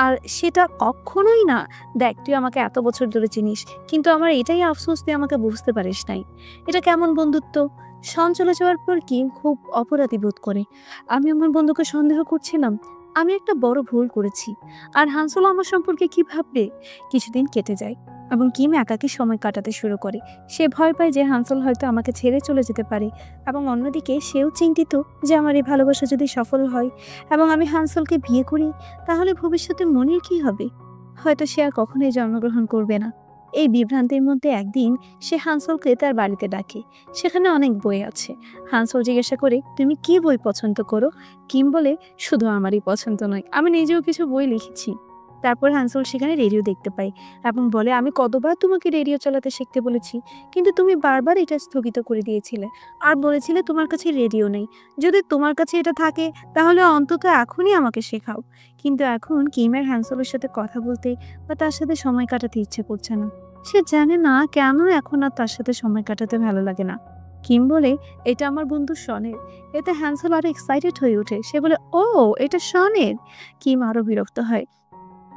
আর সেটা কখনোই না। দেখ, তুই আমাকে এত বছর ধরে চিনিস, কিন্তু আমার এটাই আফসোস তুই আমাকে বুঝতে পারিস নাই। এটা কেমন বন্ধুত্ব? শন চলে যাওয়ার পর কিম খুব অপরাধী বোধ করে। আমি আমার বন্ধুকে সন্দেহ করছিলাম, আমি একটা বড় ভুল করেছি। আর হানসোল আমার সম্পর্কে কি ভাববে? কিছুদিন কেটে যায় এবং কিম একাকী সময় কাটাতে শুরু করে। সে ভয় পায় যে হানসোল হয়তো আমাকে ছেড়ে চলে যেতে পারে, এবং অন্যদিকে সেও চিন্তিত যে আমার এই ভালোবাসা যদি সফল হয় এবং আমি হানসোলকে বিয়ে করি, তাহলে ভবিষ্যতে মনির কি হবে? হয়তো সে আর কখনোই জন্মগ্রহণ করবে না। এই বিভ্রান্তির মধ্যে একদিন সে হানসোলকে তার বাড়িতে ডাকে। সেখানে অনেক বই আছে। হানসোল জিজ্ঞাসা করে, তুমি কি বই পছন্দ করো? কিম বলে, শুধু আমারই পছন্দ নয়, আমি নিজেও কিছু বই লিখেছি। তারপর হানসোল সেখানে রেডিও দেখতে পায় এবং বলে, আমি কতবার তোমাকে রেডিও চালাতে শিখতে বলেছি, কিন্তু তুমি বারবার এটা স্থগিত করে দিয়েছিলে আর বলেছিলে তোমার কাছে রেডিও নেই। যদি তোমার কাছে এটা থাকে তাহলে অন্তত এখনই আমাকে শেখাও। কিন্তু এখন কিমের হানসোলের সাথে কথা বলতে বা তার সাথে সময় কাটাতে ইচ্ছে করছে না। সে জানে না কেন এখন আর তার সাথে সময় কাটাতে ভালো লাগে না। কিম বলে, এটা আমার বন্ধু শনের। এতে হ্যান্সেল আরো এক্সাইটেড হয়ে ওঠে। সে বলে, ও, এটা শনের। কিম আরো বিরক্ত হয়।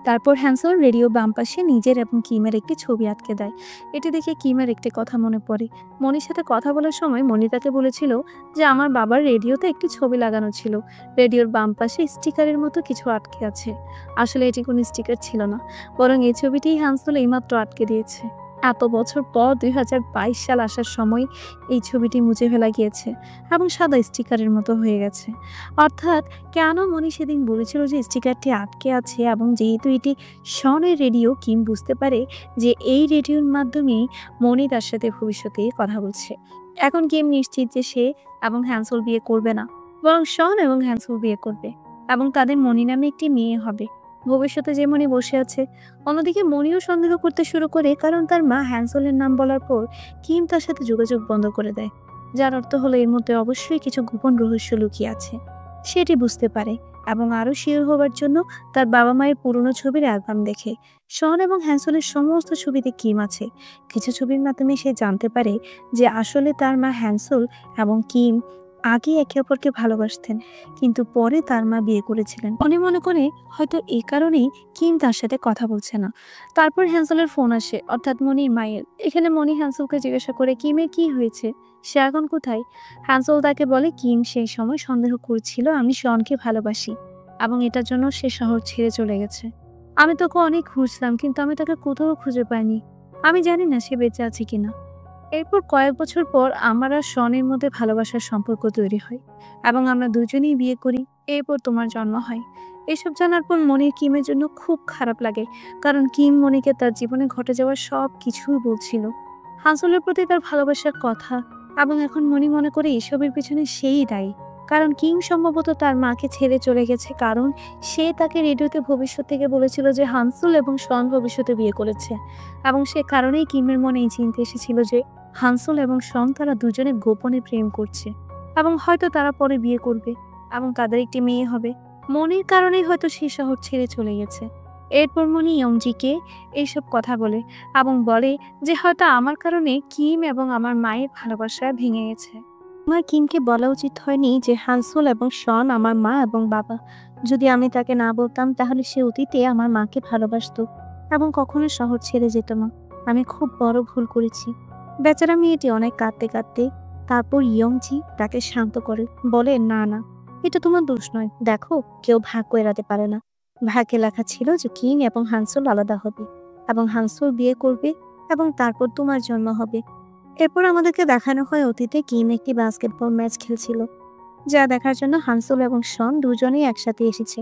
তারপর হ্যান্সেল রেডিও বাম পাশে নিজের এবং কিমের একটি ছবি আটকে দেয়। এটি দেখে কিমের একটি কথা মনে পড়ে। মনির সাথে কথা বলার সময় মনি তাকে বলেছিল যে আমার বাবার রেডিওতে একটি ছবি লাগানো ছিল। রেডিওর বাম পাশে স্টিকারের মতো কিছু আটকে আছে। আসলে এটি কোনো স্টিকার ছিল না, বরং এই ছবিটি হ্যান্সেল এইমাত্র আটকে দিয়েছে। এত বছর পর 2022 সাল আসার সময় এই ছবিটি মুছে ফেলা গিয়েছে এবং সাদা স্টিকারের মতো হয়ে গেছে। অর্থাৎ কেন মনি সেদিন বলেছিল যে স্টিকারটি আটকে আছে, এবং যেহেতু এটি শনের রেডিও, কিম বুঝতে পারে যে এই রেডিওর মাধ্যমেই মনি তার সাথে ভবিষ্যতে কথা বলছে। এখন কিম নিশ্চিত যে সে এবং হ্যান্সেল বিয়ে করবে না, বরং শন এবং হ্যান্সেল বিয়ে করবে এবং তাদের মনি নামে একটি মেয়ে হবে। ভবিষ্যতে যে মনি বসে আছে। অন্যদিকে মনিও সন্দেহ করতে শুরু করে, কারণ তার মা হ্যান্সেলের নাম বলার পর কিম তার সাথে যোগাযোগ বন্ধ করে দেয়, যার অর্থ হলো এর মধ্যে অবশ্যই কিছু গোপন রহস্য লুকিয়ে আছে। সেটি বুঝতে পারে এবং আরো শিওর হবার জন্য তার বাবা মায়ের পুরনো ছবির অ্যালবাম দেখে। শন এবং হ্যান্সেলের সমস্ত ছবিতে কিম আছে। কিছু ছবির মাধ্যমে সে জানতে পারে যে আসলে তার মা হ্যান্সেল এবং কিম আগে একে অপরকে ভালোবাসতেন, কিন্তু পরে তার মা বিয়ে করেছিলেন। মনে মনে করে হয়তো এই কারণেই কিম তার সাথে কথা বলছে না। তারপর হ্যান্সেলের ফোন আসে, অর্থাৎ মনির মায়ের। এখানে মনি হ্যান্সেলকে জিজ্ঞাসা করে, কিমের কি হয়েছে, সে এখন কোথায়? হ্যান্সেল তাকে বলে, কিম সেই সময় সন্দেহ করছিল আমি শনকে ভালোবাসি এবং এটার জন্য সে শহর ছেড়ে চলে গেছে। আমি তোকে অনেক খুঁজলাম, কিন্তু আমি তাকে কোথাও খুঁজে পাইনি। আমি জানি না সে বেঁচে আছে কিনা। এরপর কয়েক বছর পর আমার আর শনের মধ্যে ভালোবাসার সম্পর্ক তৈরি হয় এবং আমরা দুজনেই বিয়ে করি। এরপর তোমার জন্ম হয়। এসব জানার পর মনির কিমের জন্য খুব খারাপ লাগে, কারণ কিম মনিকে তার জীবনে ঘটে যাওয়ার সব কিছুই বলছিল, হানসলের প্রতি তার ভালোবাসার কথা। এবং এখন মনি মনে করে এসবের পিছনে সেই দায়ী, কারণ কিম সম্ভবত তার মাকে ছেড়ে চলে গেছে, কারণ সে তাকে রেডিওতে ভবিষ্যৎ থেকে বলেছিল যে হানসুল এবং শন ভবিষ্যতে বিয়ে করেছে, এবং সে কারণেই কিমের মনে এই চিন্তা এসেছিল যে হানসুল এবং শন তারা দুজনে গোপনে প্রেম করছে এবং হয়তো তারা পরে বিয়ে করবে এবং তাদের একটি মেয়ে হবে। মনির কারণেই হয়তো সে শহর ছেড়ে চলে গেছে। এরপর মনি ইয়ংজিকে এইসব কথা বলে এবং বলে যে হয়তো আমার কারণে কিম এবং আমার মায়ের ভালোবাসা ভেঙে গেছে। আমার কিমকে বলা উচিত হয়নি যে হানসুল এবং শন আমার মা এবং বাবা। যদি আমি তাকে না বলতাম তাহলে সে অতীতে আমার মাকে ভালোবাসতো এবং কখনো শহর ছেড়ে যেত না। আমি খুব বড় ভুল করেছি। বেচারা মেয়েটি অনেক কাঁদতে কাঁদতে তারপর ইয়ংজি তাকে শান্ত করে, বলে, না না, এটা তোমার দোষ নয়। দেখো, কেউ ভাগ্য এড়াতে পারে না। ভাগ্যে লেখা ছিল যে কিম এবং হানসুল আলাদা হবে এবং হানসুল বিয়ে করবে এবং তারপর তোমার জন্ম হবে। এরপর আমাদেরকে দেখানো হয় অতীতে কিম একটি বাস্কেটবল ম্যাচ খেলছিল, যা দেখার জন্য হানসুল এবং শন দুজনেই একসাথে এসেছে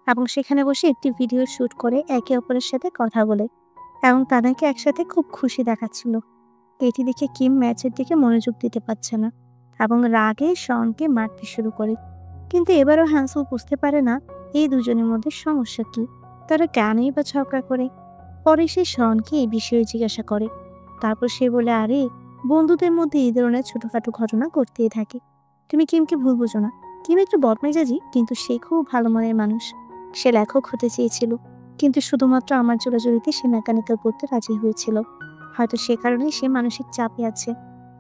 এবং সেখানে বসে একটি ভিডিও শুট করে একে অপরের সাথে কথা বলে এবং তাদেরকে একসাথে খুব খুশি দেখাচ্ছিল। এটি দেখে কিম ম্যাচের দিকে মনোযোগ দিতে পারছে না এবং রাগে শনকে মারতে শুরু করে। কিন্তু এবারও হ্যান্সেল বুঝতে পারে না এই দুজনের মধ্যে সমস্যা কি, তারা কেনই বা ঝগড়া করে। পরে সে শনকে এই বিষয়ে জিজ্ঞাসা করে তারপর সে বলে, আরে বন্ধুদের মধ্যে এই ধরনের ছোটখাটো ঘটনা ঘটতেই থাকে। তুমি কিমকে ভুল বুঝো না। কিম একটু বদমেজাজি, কিন্তু সে খুব ভালো মনের মানুষ। সে লেখক হতে চেয়েছিল, কিন্তু শুধুমাত্র আমার জোরাজুরিতে সে মেকানিক্যাল পড়তে রাজি হয়েছিল। হয়তো সে কারণেই সে মানসিক চাপে আছে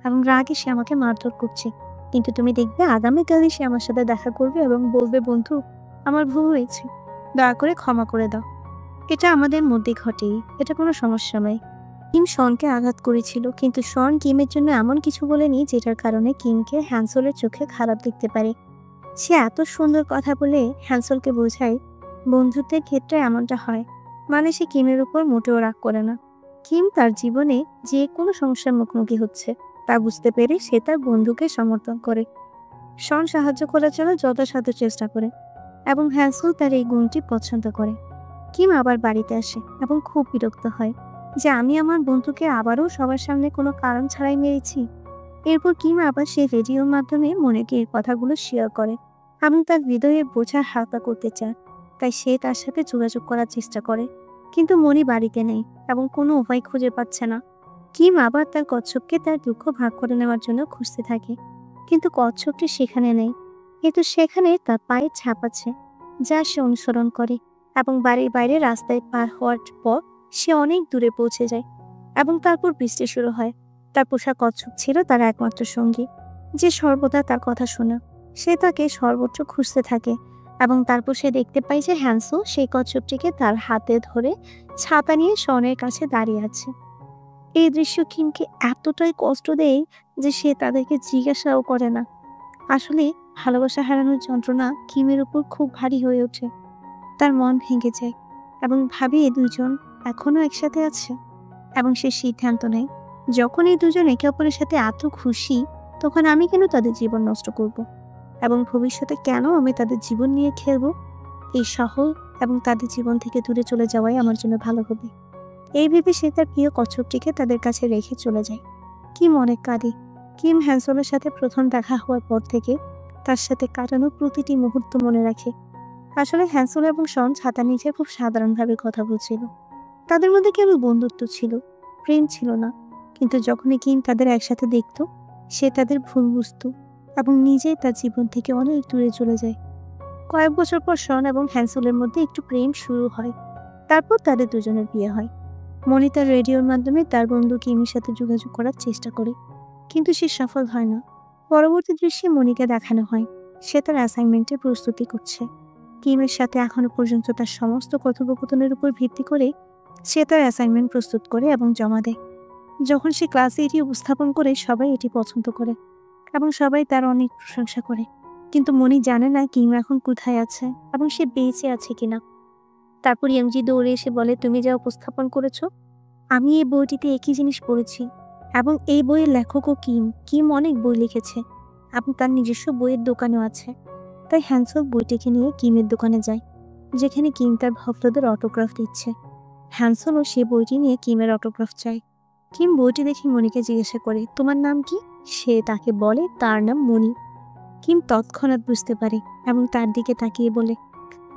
এবং রাগে সে আমাকে মারধর করছে। কিন্তু তুমি দেখবে আগামীকালই সে আমার সাথে দেখা করবে এবং বলবে, বন্ধু আমার ভুল হয়েছে, দয়া করে ক্ষমা করে দাও। এটা আমাদের মধ্যে ঘটে, এটা কোনো সমস্যা নয়। কিম শনকে আঘাত করেছিল, কিন্তু শন কিমের জন্য এমন কিছু বলেনি যেটার কারণে কিমকে হ্যান্সেলের চোখে খারাপ দেখতে পারে। সে এত সুন্দর কথা বলে হ্যান্সেলকে বোঝায় বন্ধুত্বের ক্ষেত্রে এমনটা হয়, মানে সে কিমের উপর মোটেও রাগ করে না। কিম তার জীবনে যে কোনো সমস্যার মুখোমুখি হচ্ছে তা বুঝতে পেরে সে তার বন্ধুকে সমর্থন করে। শন সাহায্য করার জন্য যথাসাধ্য চেষ্টা করে এবং হ্যান্সেল তার এই গুণটি পছন্দ করে। কিম আবার বাড়িতে আসে এবং খুব বিরক্ত হয় যে আমি আমার বন্ধুকে আবারও সবার সামনে কোনো কারণ ছাড়াই মেরেছি। এরপর কিম আবার সেই রেডিওর মাধ্যমে মনিকে এই কথাগুলো শেয়ার করে এবং তার হৃদয়ের বোঝা হালকা করতে চায়। তাই সে তার সাথে যোগাযোগ করার চেষ্টা করে, কিন্তু মনি বাড়িতে নেই এবং কোনো উপায় খুঁজে পাচ্ছে না। কিম আবার তার কচ্ছপকে তার দুঃখ ভাগ করে নেওয়ার জন্য খুঁজতে থাকে, কিন্তু কচ্ছপটি সেখানে নেই। কিন্তু সেখানে তার পায়ের ছাপ আছে, যা সে অনুসরণ করে এবং বাড়ির বাইরে রাস্তায় পার হওয়ার পর সে অনেক দূরে পৌঁছে যায় এবং তারপর বৃষ্টি শুরু হয়। তার পোষা কচ্ছপ ছিল তার একমাত্র সঙ্গী, যে সর্বদা তার কথা শোনে। সে তাকে সর্বত্র খুঁজতে থাকে এবং তারপর সে দেখতে পায় যে হ্যান্সেল সেই কচ্ছপটিকে তার হাতে ধরে ছাতা নিয়ে শনের কাছে দাঁড়িয়ে আছে। এই দৃশ্য কিমকে এতটাই কষ্ট দেয় যে সে তাদেরকে জিজ্ঞাসাও করে না। আসলে ভালোবাসা হারানোর যন্ত্রণা কিমের উপর খুব ভারী হয়ে ওঠে। তার মন ভেঙে যায় এবং ভাবে এই দুজন এখনো একসাথে আছে। এবং সে সিদ্ধান্ত নেয়, যখন এই দুজন একে অপরের সাথে এত খুশি, তখন আমি কেন তাদের জীবন নষ্ট করব এবং ভবিষ্যতে কেন আমি তাদের জীবন নিয়ে খেলবো। এই শহর এবং তাদের জীবন থেকে দূরে চলে যাওয়াই আমার জন্য ভালো হবে। এই ভেবে সে তার প্রিয় কচ্ছপটিকে তাদের কাছে রেখে চলে যায়। কিম অনেক কাঁদে। কিম হ্যান্সেলের সাথে প্রথম দেখা হওয়ার পর থেকে তার সাথে কাটানো প্রতিটি মুহূর্ত মনে রাখে। আসলে হ্যান্সেল এবং শন ছাতা নিচে খুব সাধারণভাবে কথা বলছিল। তাদের মধ্যে কেবল বন্ধুত্ব ছিল, প্রেম ছিল না। কিন্তু যখনই কিম তাদের একসাথে দেখত, সে তাদের ভুল বুঝত এবং নিজেই তার জীবন থেকে অনেক দূরে চলে যায়। কয়েক বছর পর শন এবং হ্যান্সেলের মধ্যে একটু প্রেম শুরু হয়। তারপর তাদের দুজনের বিয়ে হয়। মনি তার রেডিওর মাধ্যমে তার বন্ধু কিমের সাথে যোগাযোগ করার চেষ্টা করে, কিন্তু সে সফল হয় না। পরবর্তী দৃশ্যে মনিকে দেখানো হয় সে তার অ্যাসাইনমেন্টের প্রস্তুতি করছে। কিমের সাথে এখনো পর্যন্ত তার সমস্ত কথোপকথনের উপর ভিত্তি করে সে তার অ্যাসাইনমেন্ট প্রস্তুত করে এবং জমা দেয়। যখন সে ক্লাসে এটি উপস্থাপন করে, সবাই এটি পছন্দ করে এবং সবাই তার অনেক প্রশংসা করে। কিন্তু মনি জানে না কিম এখন কোথায় আছে এবং সে বেঁচে আছে কিনা। তারপর ইয়ংজি দৌড়ে এসে বলে, তুমি যা উপস্থাপন করেছো, আমি এই বইটিতে একই জিনিস পড়েছি এবং এই বইয়ের লেখকও কিম। কিম অনেক বই লিখেছে এবং তার নিজস্ব বইয়ের দোকানও আছে। তাই হ্যান্সেল বইটিকে নিয়ে কিমের দোকানে যায়, যেখানে কিম তার ভক্তদের অটোগ্রাফ দিচ্ছে। হ্যান্সেলও সে বইটি নিয়ে কিমের অটোগ্রাফ চায়। কিম বইটি দেখে মনিকে জিজ্ঞাসা করে, তোমার নাম কি? সে তাকে বলে তার নাম মনি। কিম তৎক্ষণাৎ বুঝতে পারে এবং তার দিকে তাকিয়ে বলে,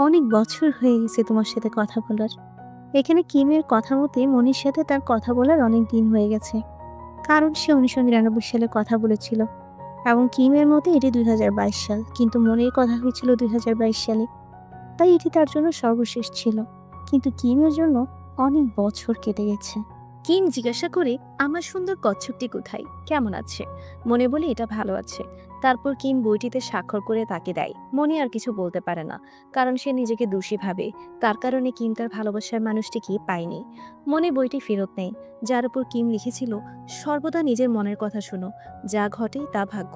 অনেক বছর হয়ে গেছে তোমার সাথে কথা বলার। এখানে কিমের কথা মতে মনির সাথে তার কথা বলার অনেক দিন হয়ে গেছে, কারণ সে 1999 সালে কথা বলেছিল এবং কিমের মতে এটি 2022 সাল, কিন্তু মনির কথা হয়েছিল 2022 সালে। তাই এটি তার জন্য সর্বশেষ ছিল, কিন্তু কিমের জন্য অনেক বছর কেটে গেছে। কিম জিজ্ঞাসা করে, আমার সুন্দর কচ্ছপটি কোথায়, কেমন আছে? মনে বলে, এটা ভালো আছে। তারপর কিম বইটিতে স্বাক্ষর করে তাকে দেয়। মনি আর কিছু বলতে পারে না, কারণ সে নিজেকে দোষী ভাবে। তার কারণে কিম তার ভালোবাসার মানুষটিকে পায়নি। মনে বইটি ফেরত নেয়, যার উপর কিম লিখেছিল, সর্বদা নিজের মনের কথা শোনো, যা ঘটে তা ভাগ্য।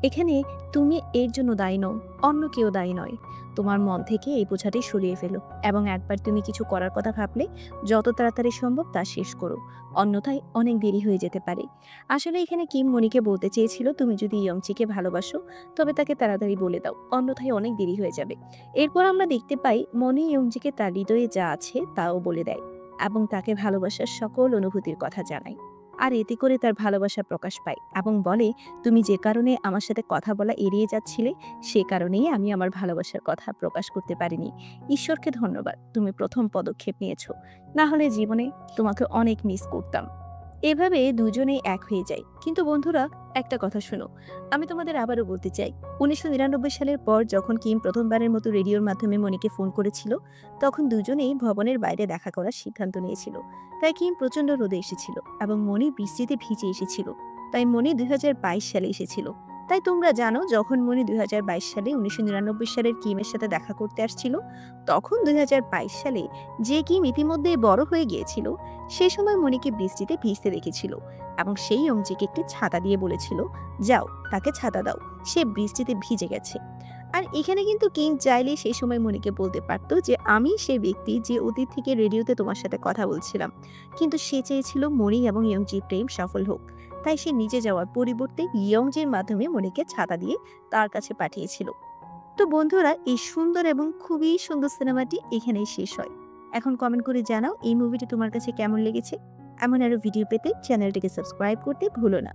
এখানে তুমি এর জন্য দায়ী নও, অন্য কেউ দায়ী নয়। তোমার মন থেকে এই বোঝাটি সরিয়ে ফেলো এবং একবার তুমি কিছু করার কথা ভাবলে যত তাড়াতাড়ি সম্ভব তা শেষ করো, অন্যথায় অনেক দেরি হয়ে যেতে পারে। আসলে এখানে কিম মনিকে বলতে চেয়েছিল, তুমি যদি ইয়ংচিকে ভালোবাসো তবে তাকে তাড়াতাড়ি বলে দাও, অন্যথায় অনেক দেরি হয়ে যাবে। এরপর আমরা দেখতে পাই মনি ইয়ংচিকে তার হৃদয়ে যা আছে তাও বলে দেয় এবং তাকে ভালোবাসার সকল অনুভূতির কথা জানায়। আর এতে করে তার ভালোবাসা প্রকাশ পায় এবং বলে, তুমি যে কারণে আমার সাথে কথা বলা এড়িয়ে যাচ্ছিলে, সে কারণেই আমি আমার ভালোবাসার কথা প্রকাশ করতে পারিনি। ঈশ্বরকে ধন্যবাদ, তুমি প্রথম পদক্ষেপ নিয়েছো, না হলে জীবনে তোমাকে অনেক মিস করতাম। এভাবে দুজনেই এক হয়ে যায়। কিন্তু বন্ধুরা, একটা কথা শোনো, আমি তোমাদের আবারও বলতে চাই, ১৯৯৯ সালের পর যখন কিম প্রথমবারের মতো রেডিওর মাধ্যমে মনিকে ফোন করেছিল, তখন দুজনেই ভবনের বাইরে দেখা করার সিদ্ধান্ত নিয়েছিল। তাই কিম প্রচণ্ড রোদে এসেছিল এবং মনি বৃষ্টিতে ভিজে এসেছিল। তাই মনি ২০২২ সালে এসেছিল। তাই তোমরা জানো, যখন মনি ২০২২ সালে ১৯৯৯ সালের কিমের সাথে দেখা করতে আসছিল, তখন ২০২২ সালে যে কিম ইতিমধ্যেই বড় হয়ে গিয়েছিল, সেই সময় মনিকে বৃষ্টিতে ভিজতে দেখেছিল এবং সেই অংজিকে একটি ছাতা দিয়ে বলেছিল, যাও তাকে ছাতা দাও, সে বৃষ্টিতে ভিজে গেছে। আর এখানে কিন্তু কিং চাইলে সেই সময় মনিকে বলতে পারতো যে আমি সেই ব্যক্তি যে অতীত থেকে রেডিওতে তোমার সাথে কথা বলছিলাম, কিন্তু সে চেয়েছিল মনি এবং ইয়ংজির প্রেম সফল হোক। তাই সে নিজে যাওয়ার পরিবর্তে ইয়ংজির মাধ্যমে মনিকে ছাতা দিয়ে তার কাছে পাঠিয়েছিল। তো বন্ধুরা, এই সুন্দর এবং খুবই সুন্দর সিনেমাটি এখানেই শেষ হয়। এখন কমেন্ট করে জানাও এই মুভিটি তোমার কাছে কেমন লেগেছে। এমন আরো ভিডিও পেতে চ্যানেলটিকে সাবস্ক্রাইব করতে ভুলো না।